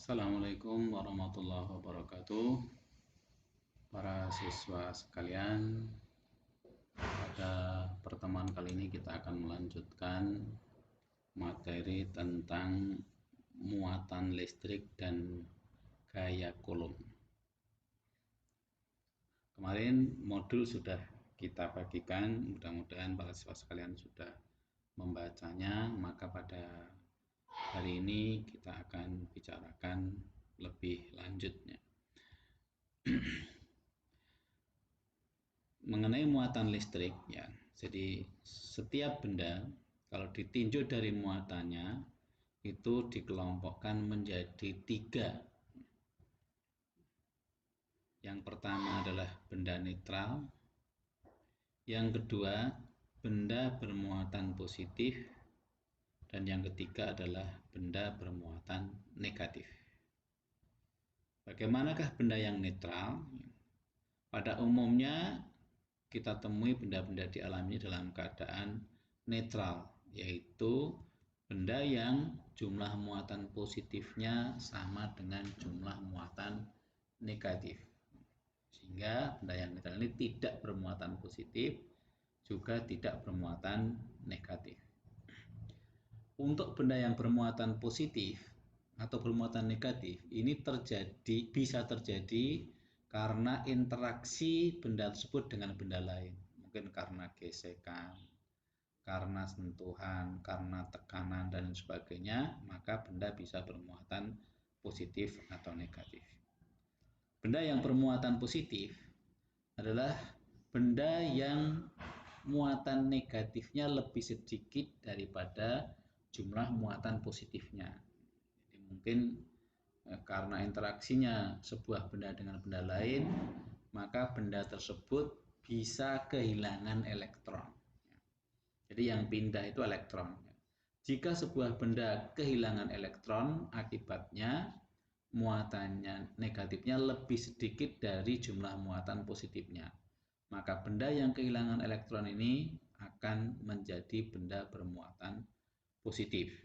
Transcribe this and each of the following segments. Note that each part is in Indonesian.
Assalamualaikum warahmatullahi wabarakatuh. Para siswa sekalian, pada pertemuan kali ini kita akan melanjutkan materi tentang muatan listrik dan gaya kulum. Kemarin modul sudah kita bagikan, mudah-mudahan para siswa sekalian sudah membacanya. Maka pada hari ini kita akan bicarakan lebih lanjutnya. Mengenai muatan listrik, ya, jadi setiap benda kalau ditinjau dari muatannya itu dikelompokkan menjadi 3. Yang pertama adalah benda netral, yang kedua benda bermuatan positif, dan yang ketiga adalah benda bermuatan negatif. Bagaimanakah benda yang netral? Pada umumnya kita temui benda-benda di alam ini dalam keadaan netral, yaitu benda yang jumlah muatan positifnya sama dengan jumlah muatan negatif. Sehingga benda yang netral ini tidak bermuatan positif, juga tidak bermuatan negatif. Untuk benda yang bermuatan positif atau bermuatan negatif, ini bisa terjadi karena interaksi benda tersebut dengan benda lain. Mungkin karena gesekan, karena sentuhan, karena tekanan, dan sebagainya, maka benda bisa bermuatan positif atau negatif. Benda yang bermuatan positif adalah benda yang muatan negatifnya lebih sedikit daripada jumlah muatan positifnya. Jadi mungkin karena interaksinya sebuah benda dengan benda lain, maka benda tersebut bisa kehilangan elektron. Jadi yang pindah itu elektron. Jika sebuah benda kehilangan elektron, akibatnya muatannya negatifnya lebih sedikit dari jumlah muatan positifnya. Maka benda yang kehilangan elektron ini akan menjadi benda bermuatan positif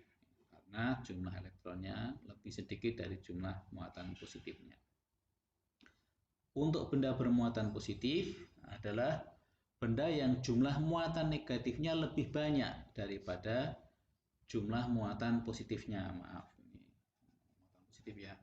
karena jumlah elektronnya lebih sedikit dari jumlah muatan positifnya. Untuk benda bermuatan positif adalah benda yang jumlah muatan negatifnya lebih banyak daripada jumlah muatan positifnya. Maaf, ini muatan positif ya.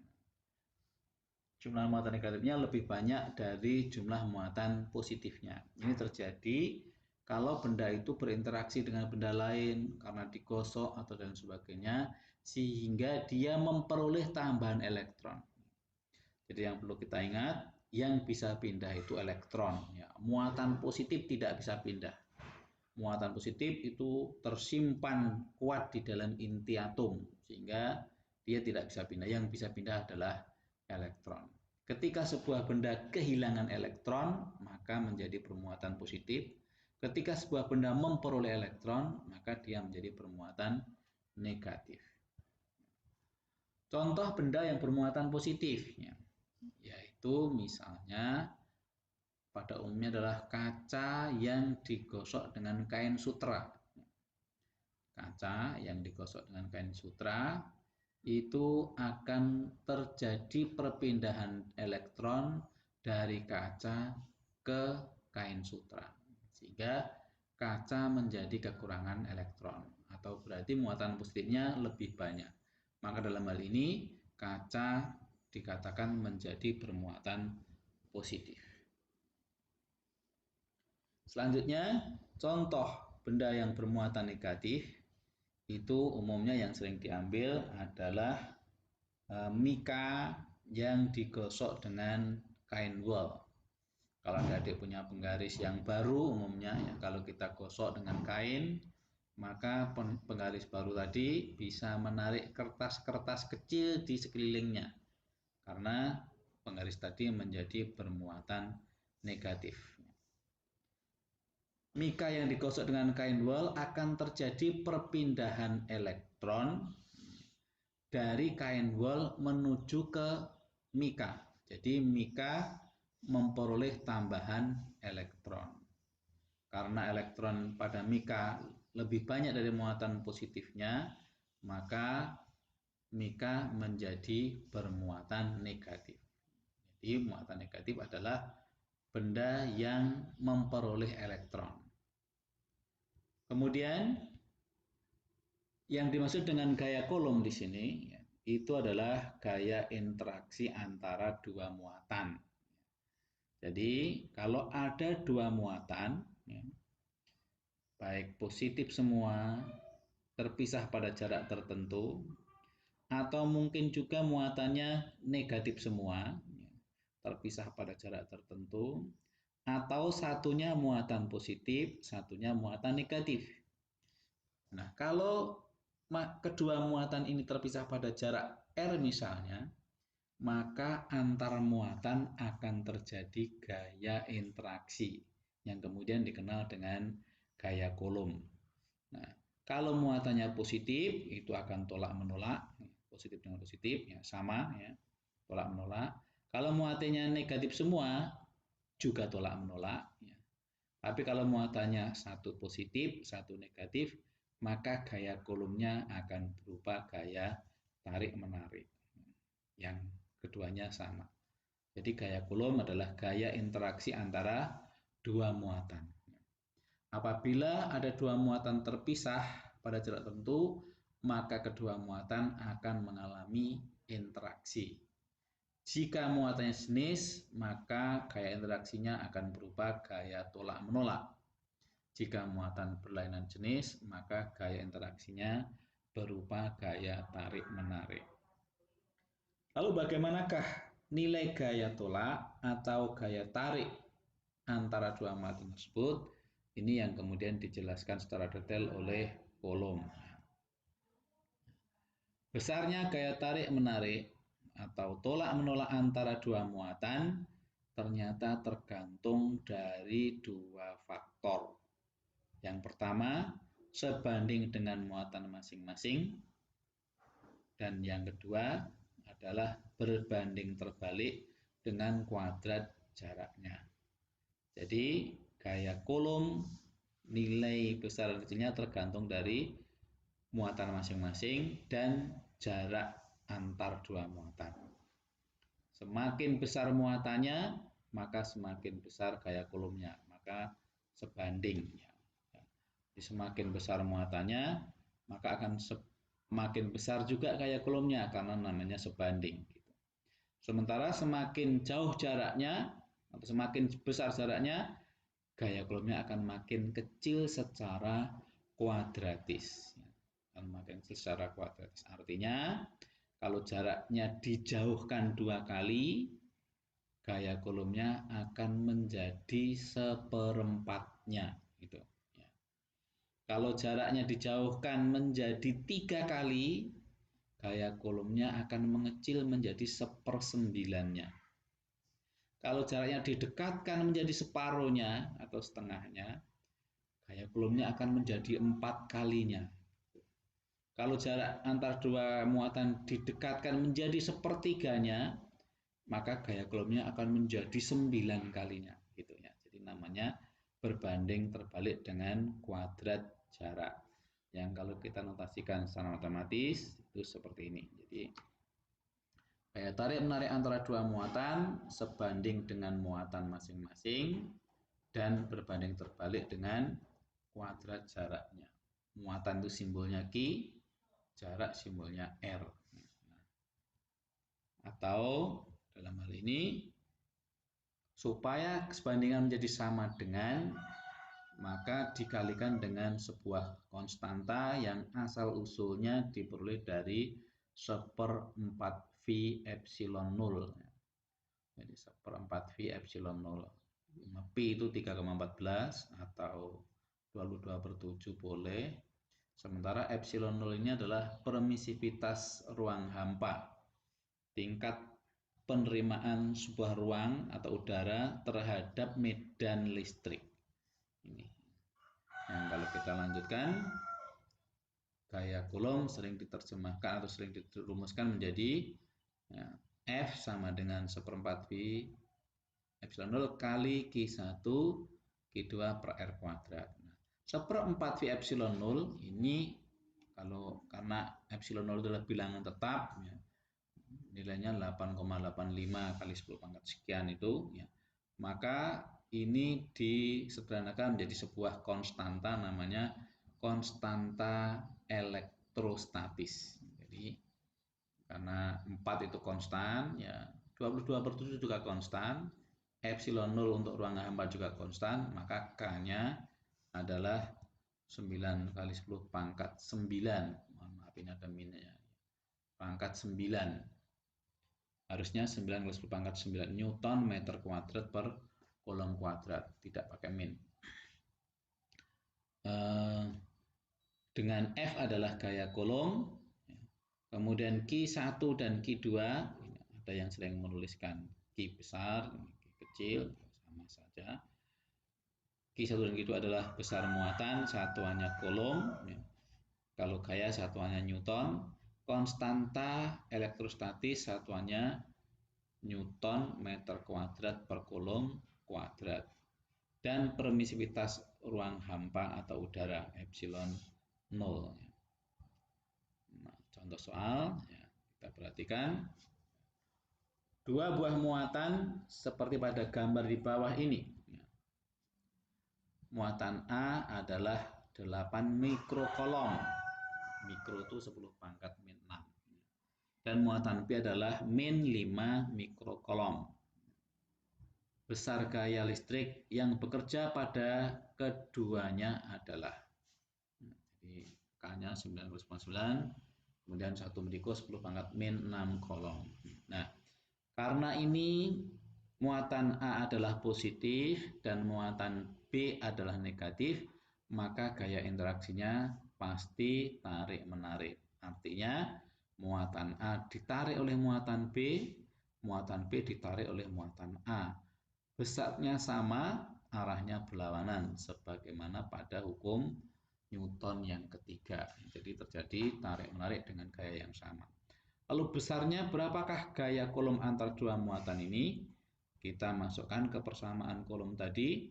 Jumlah muatan negatifnya lebih banyak dari jumlah muatan positifnya. Ini terjadi kalau benda itu berinteraksi dengan benda lain karena digosok atau dan sebagainya, sehingga dia memperoleh tambahan elektron. Jadi yang perlu kita ingat, yang bisa pindah itu elektron. Ya. Muatan positif tidak bisa pindah. Muatan positif itu tersimpan kuat di dalam inti atom, sehingga dia tidak bisa pindah. Yang bisa pindah adalah elektron. Ketika sebuah benda kehilangan elektron, maka menjadi bermuatan positif. Ketika sebuah benda memperoleh elektron, maka dia menjadi bermuatan negatif. Contoh benda yang bermuatan positif, yaitu misalnya pada umumnya adalah kaca yang digosok dengan kain sutra. Kaca yang digosok dengan kain sutra itu akan terjadi perpindahan elektron dari kaca ke kain sutra, sehingga kaca menjadi kekurangan elektron, atau berarti muatan positifnya lebih banyak. Maka dalam hal ini kaca dikatakan menjadi bermuatan positif. Selanjutnya, contoh benda yang bermuatan negatif itu umumnya yang sering diambil adalah mika yang digosok dengan kain wol. Kalau adik punya penggaris yang baru, umumnya ya, kalau kita gosok dengan kain, maka penggaris baru tadi bisa menarik kertas-kertas kecil di sekelilingnya, karena penggaris tadi menjadi bermuatan negatif. Mika yang digosok dengan kain wol akan terjadi perpindahan elektron dari kain wol menuju ke mika. Jadi mika memperoleh tambahan elektron. Karena elektron pada mika lebih banyak dari muatan positifnya, maka maka menjadi bermuatan negatif. Jadi muatan negatif adalah benda yang memperoleh elektron. Kemudian yang dimaksud dengan gaya Coulomb di sini itu adalah gaya interaksi antara dua muatan. Jadi kalau ada dua muatan, baik positif semua, terpisah pada jarak tertentu, atau mungkin juga muatannya negatif semua, terpisah pada jarak tertentu, atau satunya muatan positif, satunya muatan negatif. Nah, kalau kedua muatan ini terpisah pada jarak R misalnya, maka antar muatan akan terjadi gaya interaksi yang kemudian dikenal dengan gaya Coulomb. Nah, kalau muatannya positif itu akan tolak menolak, positif dengan positif ya sama ya, tolak menolak. Kalau muatannya negatif semua juga tolak menolak ya. Tapi kalau muatannya satu positif, satu negatif, maka gaya Coulombnya akan berupa gaya tarik menarik. Yang keduanya sama. Jadi gaya Coulomb adalah gaya interaksi antara dua muatan. Apabila ada dua muatan terpisah pada jarak tertentu, maka kedua muatan akan mengalami interaksi. Jika muatannya sejenis, maka gaya interaksinya akan berupa gaya tolak menolak. Jika muatan berlainan jenis, maka gaya interaksinya berupa gaya tarik menarik. Lalu bagaimanakah nilai gaya tolak atau gaya tarik antara dua muatan tersebut? Ini yang kemudian dijelaskan secara detail oleh Coulomb. Besarnya gaya tarik menarik atau tolak menolak antara dua muatan ternyata tergantung dari dua faktor. Yang pertama, sebanding dengan muatan masing-masing. Dan yang kedua adalah berbanding terbalik dengan kuadrat jaraknya. Jadi gaya Coulomb nilai besar dan kecilnya tergantung dari muatan masing-masing dan jarak antar dua muatan. Semakin besar muatannya, maka semakin besar gaya Coulombnya, maka sebanding. Semakin besar muatannya, maka akan semakin besar juga gaya Coulombnya karena namanya sebanding. Sementara semakin jauh jaraknya atau semakin besar jaraknya, gaya Coulombnya akan makin kecil secara kuadratis. Makin secara kuadratis. Artinya kalau jaraknya dijauhkan dua kali, gaya Coulombnya akan menjadi seperempatnya. Gitu. Ya. Kalau jaraknya dijauhkan menjadi 3 kali, gaya Coulombnya akan mengecil menjadi 1/9-nya. Kalau jaraknya didekatkan menjadi separuhnya atau setengahnya, gaya Coulombnya akan menjadi 4 kalinya. Kalau jarak antar dua muatan didekatkan menjadi sepertiganya, maka gaya Coulombnya akan menjadi 9 kalinya. Gitu ya. Jadi namanya berbanding terbalik dengan kuadrat jarak. Yang kalau kita notasikan secara matematis itu seperti ini. Jadi gaya tarik menarik antara dua muatan sebanding dengan muatan masing-masing dan berbanding terbalik dengan kuadrat jaraknya. Muatan itu simbolnya Q, jarak simbolnya R. Atau dalam hal ini supaya sebandingan menjadi sama dengan, maka dikalikan dengan sebuah konstanta yang asal usulnya diperoleh dari 1/4 V epsilon 0. Jadi 1/4 V epsilon 0. Pi itu 3,14 atau 22/7 boleh. Sementara epsilon 0 ini adalah permisivitas ruang hampa. Tingkat penerimaan sebuah ruang atau udara terhadap medan listrik. Ini. Yang kalau kita lanjutkan, gaya Coulomb sering diterjemahkan atau sering dirumuskan menjadi ya, F sama dengan 1/4 V epsilon 0 kali Q1 Q2 per R kuadrat. Nah, 1/4 V epsilon 0 ini karena epsilon 0 adalah bilangan tetap, ya, nilainya 8,85 kali 10 pangkat sekian itu, ya, maka ini disederhanakan menjadi sebuah konstanta, namanya konstanta elektrostatis. Jadi karena 4 itu konstan, ya 22/7 juga konstan, epsilon 0 untuk ruang hampa juga konstan, maka K-nya adalah 9 kali 10 pangkat 9. Mohon maaf ini ada minusnya. Pangkat 9. Harusnya 9 kali 10 pangkat 9 Newton meter kuadrat per kolom kuadrat, tidak pakai min. Dengan F adalah gaya kolom, kemudian Q1 dan Q2, ada yang sering menuliskan Q besar, Q kecil, sama saja. Q1 dan Q2 adalah besar muatan, satuannya kolom, kalau gaya satuannya Newton, konstanta elektrostatis satuannya Newton meter kuadrat per kolom kuadrat, dan permisivitas ruang hampa atau udara epsilon 0. Nah, contoh soal, ya, kita perhatikan dua buah muatan seperti pada gambar di bawah ini. Muatan A adalah 8 mikrokolom, mikro itu 10 pangkat min 6, dan muatan B adalah min 5 mikrokolom. Besar gaya listrik yang bekerja pada keduanya adalah, jadi K-nya 9,9, kemudian 1 mikro 10 pangkat min 6 kolom. Nah, karena ini muatan A adalah positif dan muatan B adalah negatif, maka gaya interaksinya pasti tarik-menarik. Artinya muatan A ditarik oleh muatan B ditarik oleh muatan A. Besarnya sama, arahnya berlawanan, sebagaimana pada hukum Newton yang ketiga. Jadi terjadi tarik-menarik dengan gaya yang sama. Lalu besarnya berapakah gaya kolom antar dua muatan ini? Kita masukkan ke persamaan kolom tadi,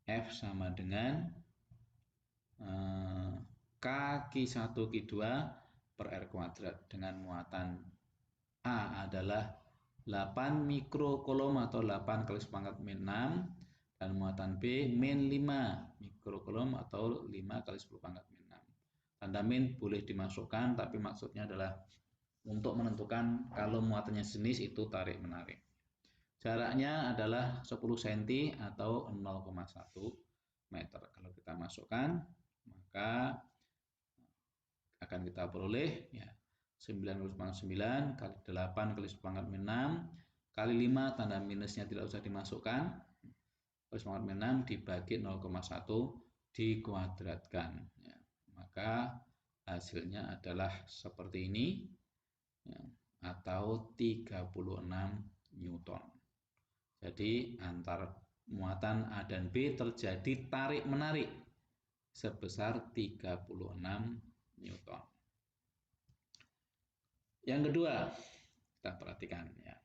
F sama dengan K Q1 Q2 per R kuadrat, dengan muatan A adalah 8 mikrokolom atau 8 kali sepangkat min 6, dan muatan B min 5 mikrokolom atau 5 kali 10 pangkat min 6. Tanda min boleh dimasukkan, tapi maksudnya adalah untuk menentukan kalau muatannya jenis itu tarik menarik. Jaraknya adalah 10 cm atau 0,1 meter. Kalau kita masukkan, maka akan kita peroleh, ya, 9,9 kali 8 kali 10 pangkat min 6 kali 5, tanda minusnya tidak usah dimasukkan, kali 10 pangkat min 6 dibagi 0,1 dikuadratkan, ya, maka hasilnya adalah seperti ini, ya, atau 36 Newton. Jadi antar muatan A dan B terjadi tarik-menarik sebesar 36 Newton. Yang kedua, kita perhatikan, ya.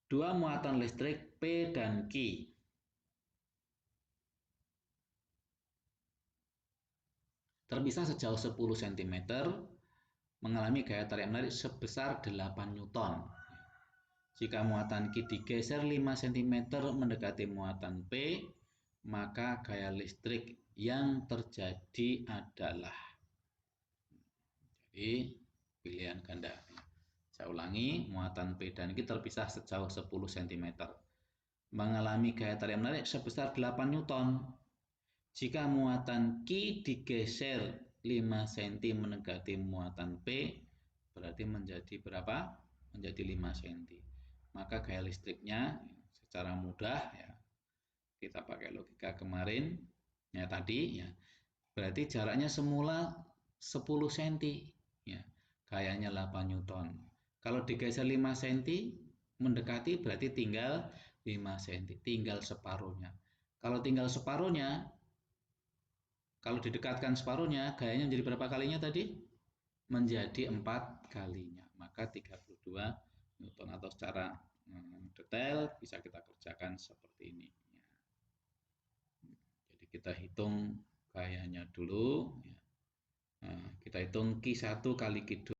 Dua muatan listrik P dan Q terpisah sejauh 10 cm mengalami gaya tarik-menarik sebesar 8 Newton. Jika muatan Q digeser 5 cm mendekati muatan P, maka gaya listrik yang terjadi adalah, jadi pilihan ganda. Saya ulangi, muatan P dan Q terpisah sejauh 10 cm mengalami gaya tarik-menarik sebesar 8 Newton. Jika muatan Q digeser 5 cm mendekati muatan P, berarti menjadi berapa? Menjadi 5 cm. Maka gaya listriknya secara mudah, ya, kita pakai logika kemarin, ya, tadi, ya, berarti jaraknya semula 10 cm, ya, gayanya 8 Newton. Kalau digeser 5 cm mendekati berarti tinggal 5 cm, tinggal separuhnya. Kalau tinggal separuhnya, kalau didekatkan separuhnya, gayanya menjadi berapa kalinya tadi? Menjadi 4 kalinya, maka 32 Newton, atau secara detail bisa kita kerjakan seperti ini, ya. Jadi kita hitung gayanya dulu, ya. Nah, kita hitung Q1 kali Q2.